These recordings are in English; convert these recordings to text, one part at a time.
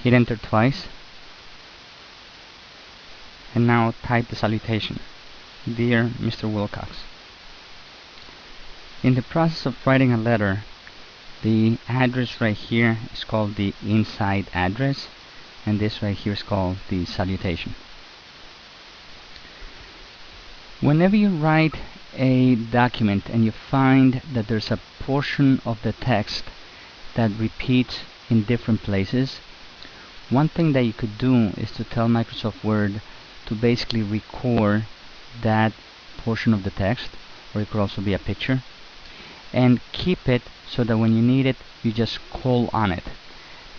Hit enter twice, and now type the salutation. Dear Mr. Wilcox. In the process of writing a letter, the address right here is called the inside address, and this right here is called the salutation. Whenever you write a document and you find that there's a portion of the text that repeats in different places, one thing that you could do is to tell Microsoft Word to basically record that portion of the text, or it could also be a picture, and keep it so that when you need it, you just call on it.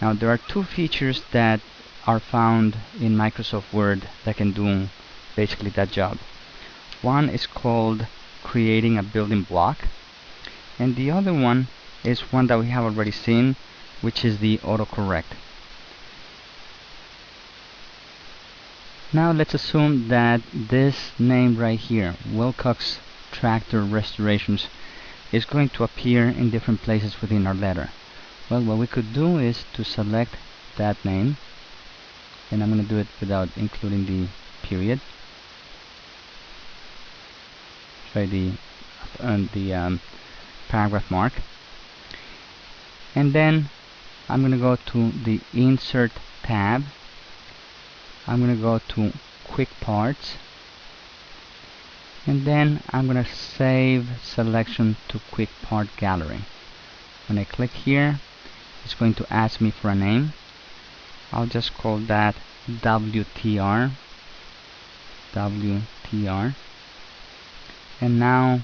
Now, there are two features that are found in Microsoft Word that can do basically that job. One is called creating a building block, and the other one is one that we have already seen, which is the autocorrect. Now let's assume that this name right here, Wilcox Tractor Restorations, is going to appear in different places within our letter. Well, what we could do is to select that name, and I'm going to do it without including the period. Sorry, the paragraph mark. And then I'm going to go to the Insert tab. I'm going to go to Quick Parts, and then I'm going to save selection to Quick Part Gallery. When I click here, it's going to ask me for a name. I'll just call that WTR. And now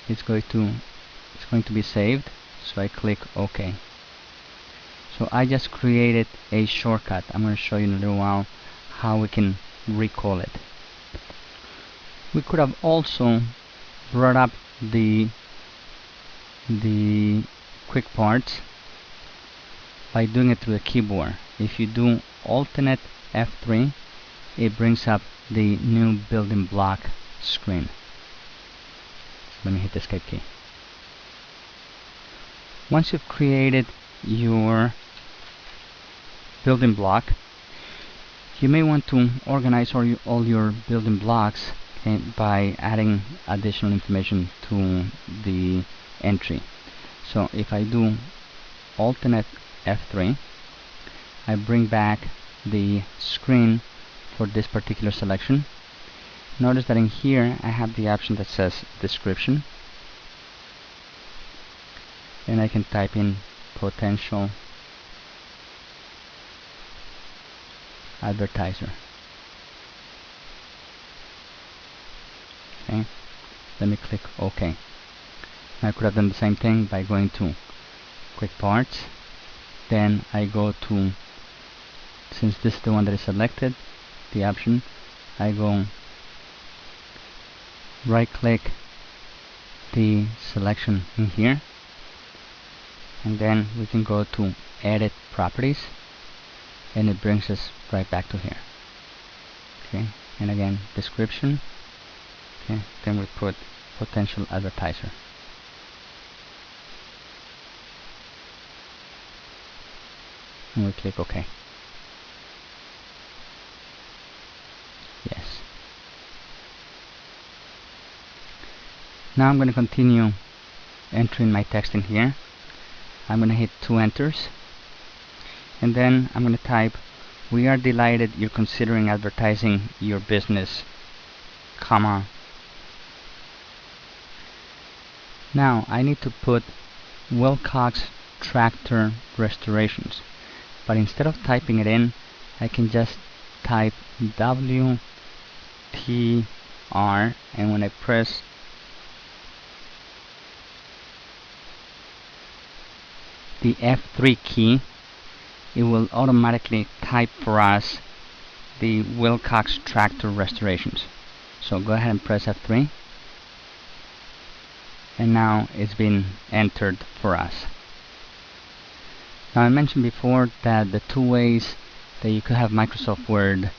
it's going to be saved, so I click OK. So I just created a shortcut. I'm going to show you in a little while how we can recall it. We could have also brought up the quick parts by doing it through the keyboard. If you do alternate F3, it brings up the new building block screen. Let me hit the escape key. Once you've created your building block, you may want to organize all your building blocks by adding additional information to the entry. So if I do alternate F3, I bring back the screen for this particular selection. Notice that in here I have the option that says description, and I can type in potential advertiser. Okay, let me click OK. I could have done the same thing by going to Quick Parts, then I go to, since this is the one that is selected, the option, I go right click the selection in here, and then we can go to edit properties, and it brings us right back to here. Okay, and again description. Okay, then we put potential advertiser. And we click OK. Yes. Now I'm going to continue entering my text in here. I'm going to hit 2 enters, and then I'm going to type, "We are delighted you're considering advertising your business, comma." Now I need to put Wilcox Tractor Restorations, but instead of typing it in, I can just type WTR, and when I press the F3 key, it will automatically type for us the Wilcox Tractor Restorations. So go ahead and press F3, and now it's been entered for us. Now I mentioned before that the two ways that you could have Microsoft Word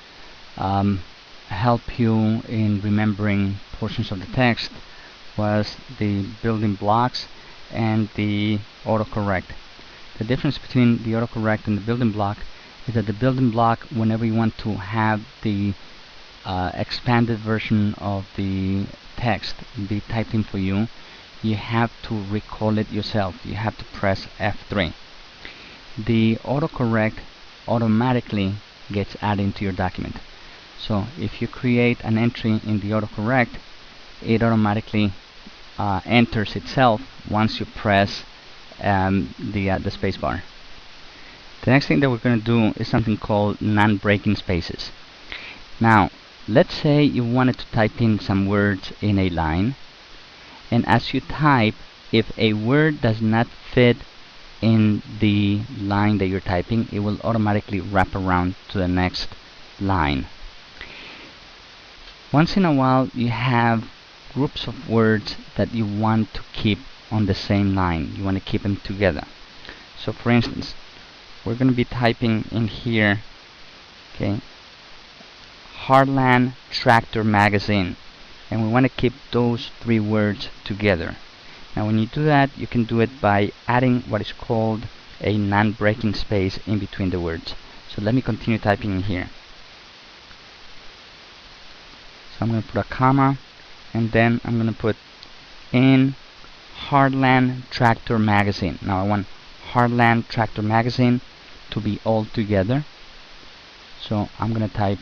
help you in remembering portions of the text was the building blocks and the autocorrect. The difference between the autocorrect and the building block is that the building block, whenever you want to have the expanded version of the text be typing for you, you have to recall it yourself. You have to press F3. The autocorrect automatically gets added into your document. So if you create an entry in the autocorrect, it automatically enters itself once you press the spacebar. The next thing that we're going to do is something called non-breaking spaces. Now, let's say you wanted to type in some words in a line, and as you type, if a word does not fit in the line that you're typing, it will automatically wrap around to the next line. Once in a while, you have groups of words that you want to keep on the same line. You want to keep them together. So for instance, we're going to be typing in here, okay, Heartland Tractor Magazine, and we want to keep those three words together. Now when you do that, you can do it by adding what is called a non-breaking space in between the words. So let me continue typing in here. So I'm going to put a comma, and then I'm going to put in Heartland Tractor Magazine. Now I want Heartland Tractor Magazine to be all together. So I'm going to type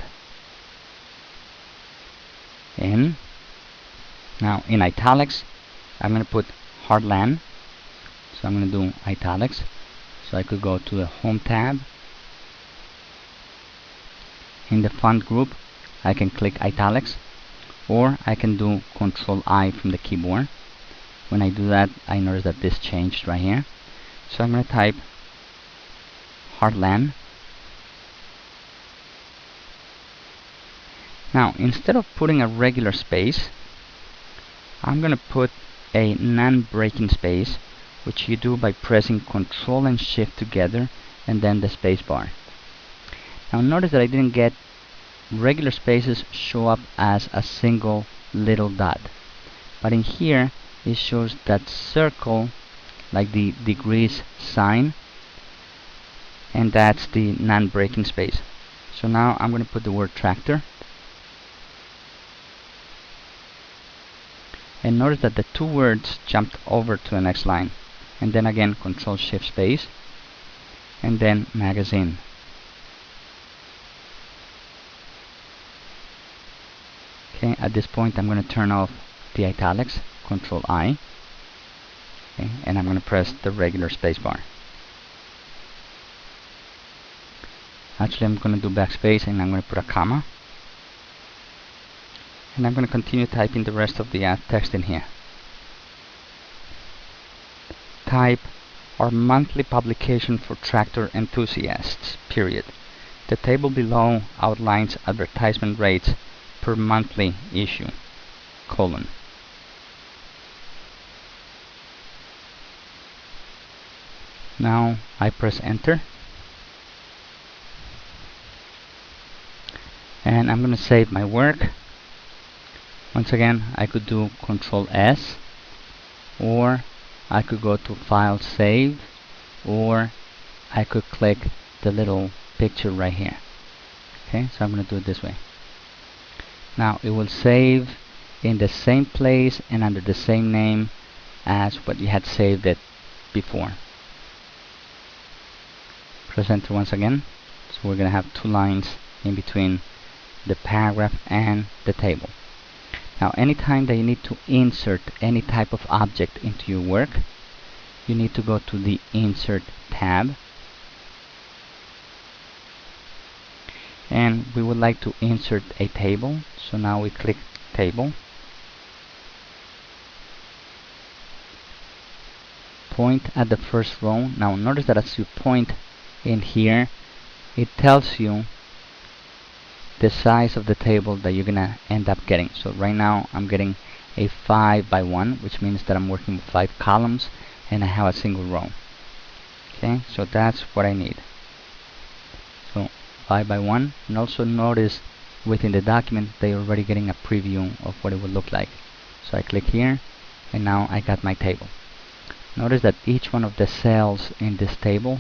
in. Now in italics, I'm going to put Heartland. So I'm going to do italics. So I could go to the Home tab. In the font group, I can click italics, or I can do Control I from the keyboard. When I do that, I notice that this changed right here. So I'm going to type Heartland. Now instead of putting a regular space, I'm going to put a non-breaking space, which you do by pressing Control and Shift together and then the space bar. Now notice that I didn't get regular spaces show up as a single little dot, but in here it shows that circle, like the degrees sign, and that's the non-breaking space. So now I'm going to put the word tractor, and notice that the two words jumped over to the next line, and then again Control Shift space and then magazine. Okay, at this point I'm going to turn off the italics, Control I, okay, and I'm going to press the regular spacebar. Actually, I'm going to do backspace and I'm going to put a comma, and I'm going to continue typing the rest of the text in here. Type our monthly publication for tractor enthusiasts, period. The table below outlines advertisement rates per monthly issue, colon. Now I press enter, and I'm going to save my work. Once again, I could do Control S, or I could go to File, Save, or I could click the little picture right here. Okay, so I'm going to do it this way. Now it will save in the same place and under the same name as what you had saved it before. Press enter once again. So we're going to have two lines in between the paragraph and the table. Now anytime that you need to insert any type of object into your work, you need to go to the Insert tab, and we would like to insert a table. So now we click Table, point at the first row. Now notice that as you point in here, it tells you the size of the table that you're gonna end up getting. So right now I'm getting a 5 by 1, which means that I'm working with 5 columns and I have a single row. Okay, so that's what I need. So 5 by 1, and also notice within the document they're already getting a preview of what it would look like. So I click here, and now I got my table. Notice that each one of the cells in this table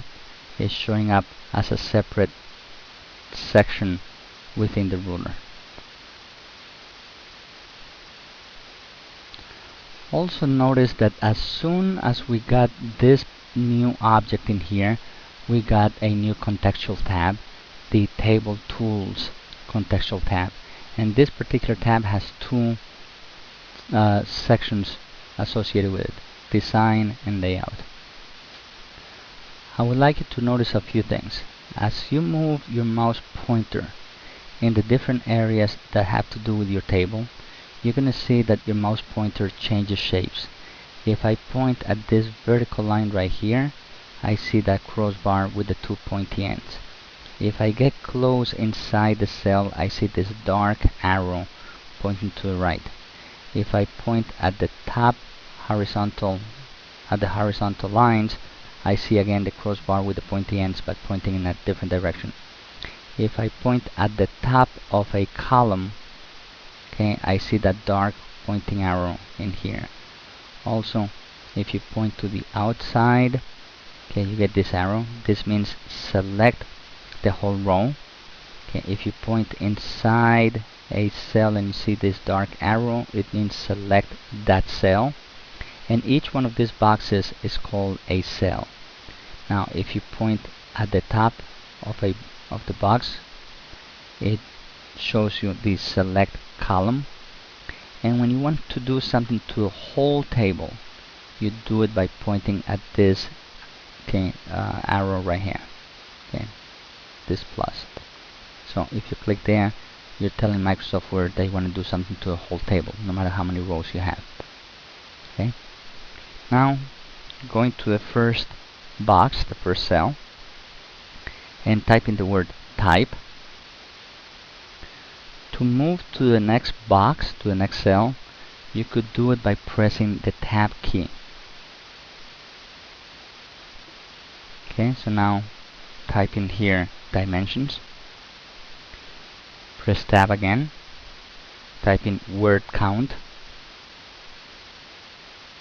is showing up as a separate section within the ruler. Also notice that as soon as we got this new object in here, we got a new contextual tab, the Table Tools contextual tab, and this particular tab has two sections associated with it, Design and Layout. I would like you to notice a few things. As you move your mouse pointer in the different areas that have to do with your table, you're going to see that your mouse pointer changes shapes. If I point at this vertical line right here, I see that crossbar with the two pointy ends. If I get close inside the cell, I see this dark arrow pointing to the right. If I point at the top horizontal lines, I see again the crossbar with the pointy ends but pointing in a different direction. If I point at the top of a column, okay, I see that dark pointing arrow in here. Also, if you point to the outside, okay, you get this arrow. This means select the whole row. Okay, if you point inside a cell and you see this dark arrow, it means select that cell. And each one of these boxes is called a cell. Now, if you point at the top of the box, it shows you the select column. And when you want to do something to a whole table, you do it by pointing at this arrow right here, okay, this plus. So if you click there, you're telling Microsoft Word that you want to do something to a whole table, no matter how many rows you have. Okay. Now, going to the first box, the first cell, and type in the word type. To move to the next box, to the next cell, you could do it by pressing the Tab key. Okay, so now type in here dimensions, press Tab again, type in word count,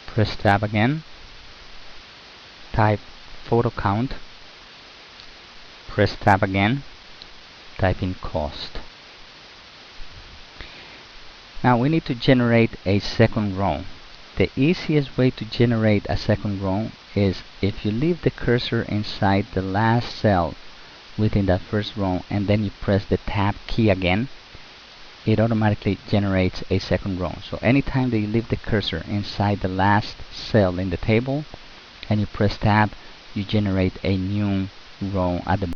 press Tab again, type photo count, press Tab again, type in cost. Now we need to generate a second row. The easiest way to generate a second row is if you leave the cursor inside the last cell within that first row and then you press the Tab key again, it automatically generates a second row. So anytime that you leave the cursor inside the last cell in the table and you press Tab, you generate a new row at the